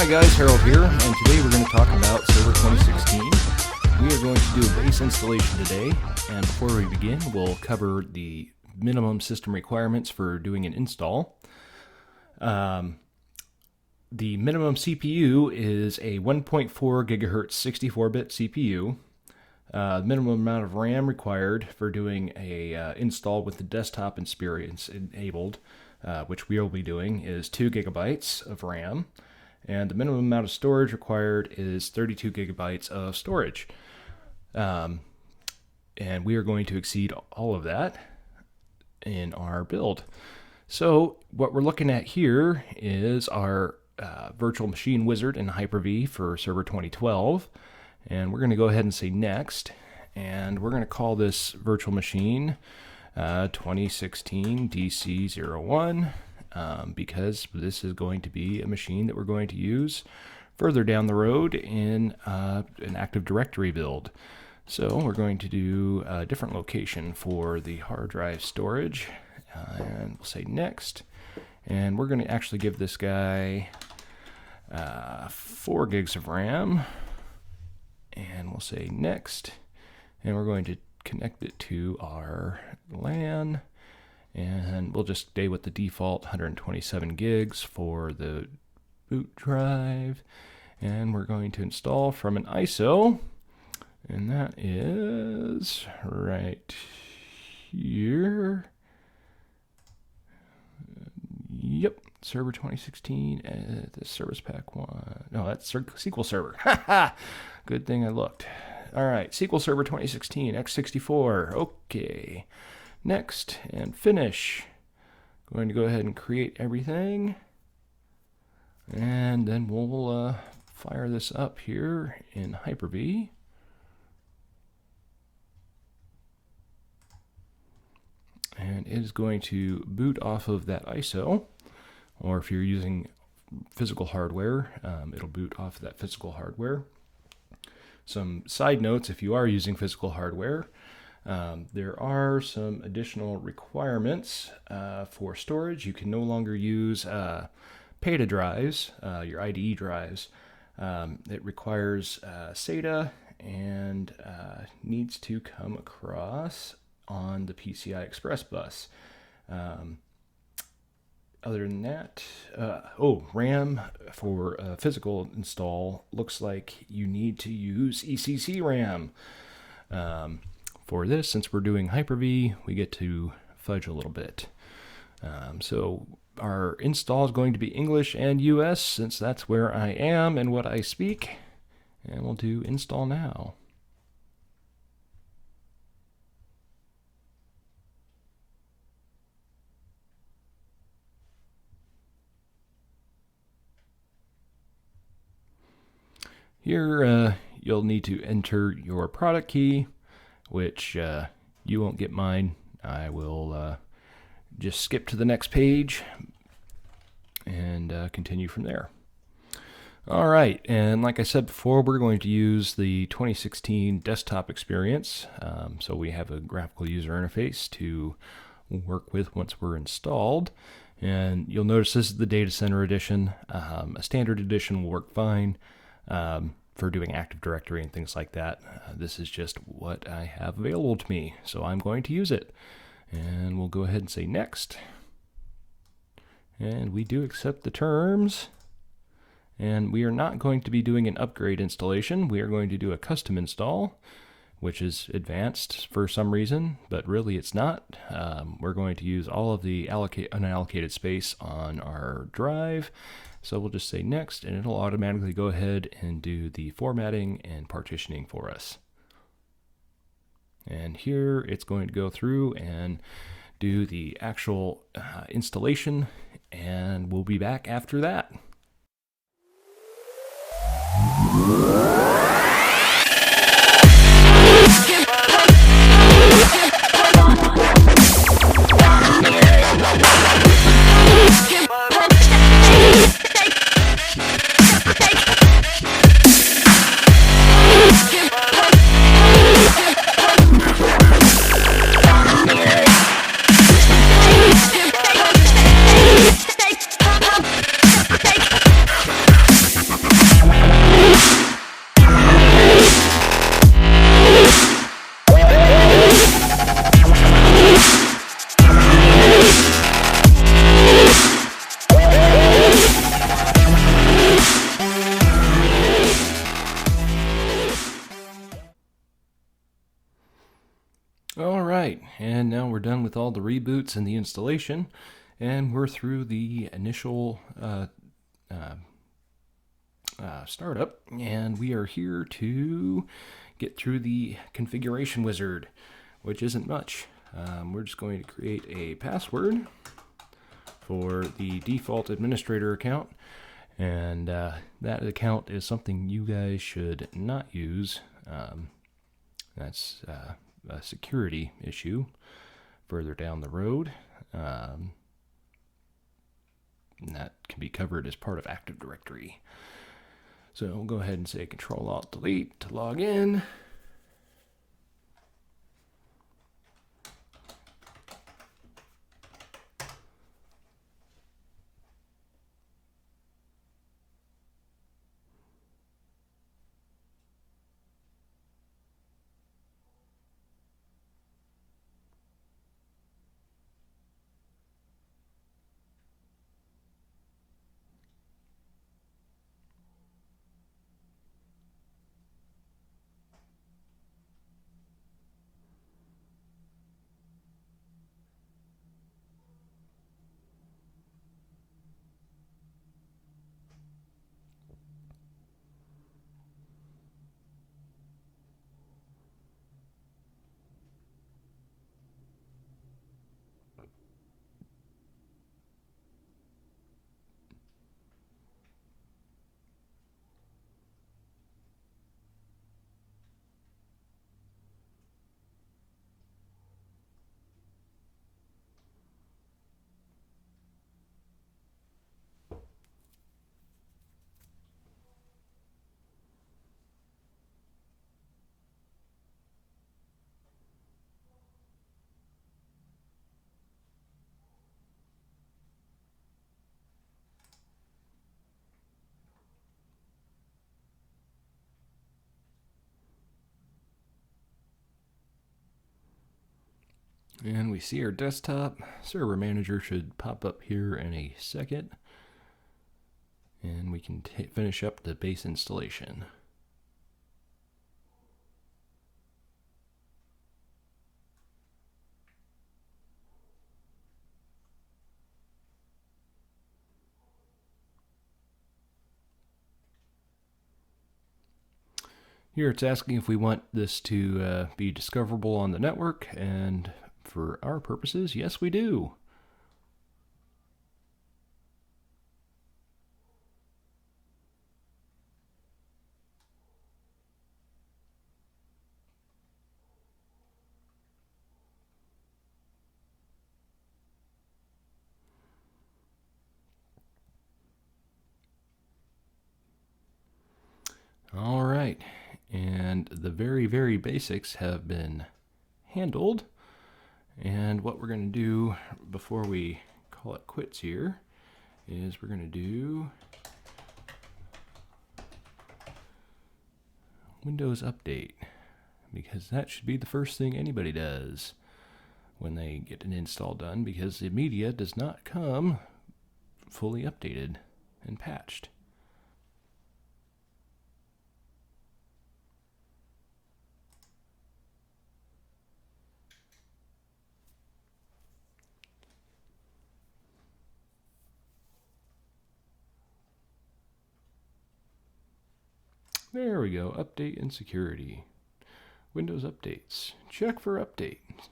Hi guys, Harold here, and today we're going to talk about Server 2016. We are going to do a base installation today, and before we begin, we'll cover the minimum system requirements for doing an install. The minimum CPU is a 1.4 gigahertz 64-bit CPU. The minimum amount of RAM required for doing a install with the desktop experience enabled, which we will be doing, is 2 gigabytes of RAM. And the minimum amount of storage required is 32 gigabytes of storage. And we are going to exceed all of that in our build. So what we're looking at here is our virtual machine wizard in Hyper-V for Server 2012. And we're going to go ahead and say next. And we're going to call this virtual machine 2016 DC01. Because this is going to be a machine that we're going to use further down the road in an Active Directory build. So we're going to do a different location for the hard drive storage, and we'll say next. And we're going to actually give this guy 4 gigs of RAM, and we'll say next. And we're going to connect it to our LAN. And we'll just stay with the default 127 gigs for the boot drive. And we're going to install from an ISO. And that is right here. Yep, Server 2016, the Service Pack 1. No, that's SQL Server. Good thing I looked. All right, SQL Server 2016, x64. Okay. Next, and finish. Going to go ahead and create everything. And then we'll fire this up here in Hyper-V. And it is going to boot off of that ISO. Or if you're using physical hardware, it'll boot off of that physical hardware. Some side notes, if you are using physical hardware, there are some additional requirements for storage. You can no longer use PATA drives, your IDE drives. It requires SATA and needs to come across on the PCI Express bus. Other than that, RAM for physical install looks like you need to use ECC RAM. For this, since we're doing Hyper-V, we get to fudge a little bit. So our install is going to be English and US, since that's where I am and what I speak. And we'll do install now. Here, you'll need to enter your product key, which you won't get mine. I will just skip to the next page and continue from there. All right, and like I said before, we're going to use the 2016 desktop experience. So we have a graphical user interface to work with once we're installed. And you'll notice this is the Data Center edition. A standard edition will work fine for doing Active Directory and things like that. This is just what I have available to me, so I'm going to use it. And we'll go ahead and say next. And we do accept the terms. And we are not going to be doing an upgrade installation. We are going to do a custom install, which is advanced for some reason, but really it's not. We're going to use all of the unallocated space on our drive. So we'll just say next, and it'll automatically go ahead and do the formatting and partitioning for us. And here it's going to go through and do the actual installation, and we'll be back after that. right, and now we're done with all the reboots and the installation, and we're through the initial startup, and we are here to get through the configuration wizard, which isn't much. We're just going to create a password for the default administrator account, and that account is something you guys should not use. That's a security issue further down the road. And that can be covered as part of Active Directory. So we'll go ahead and say Control-Alt-Delete to log in. And we see our desktop. Server Manager should pop up here in a second. And we can finish up the base installation. Here it's asking if we want this to be discoverable on the network, and for our purposes, yes we do. All right, and the very, very basics have been handled. And what we're going to do before we call it quits here is we're going to do Windows Update, because that should be the first thing anybody does when they get an install done, because the media does not come fully updated and patched. There we go, update and security. Windows updates, check for updates.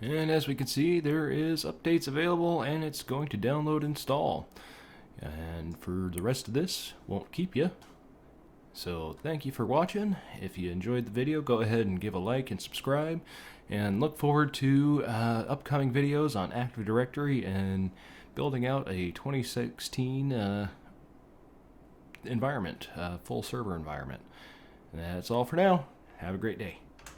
And as we can see, there is updates available, and it's going to download and install. And for the rest of this, won't keep you. So thank you for watching. If you enjoyed the video, go ahead and give a like and subscribe. And look forward to upcoming videos on Active Directory and building out a 2016 environment, full server environment. And that's all for now. Have a great day.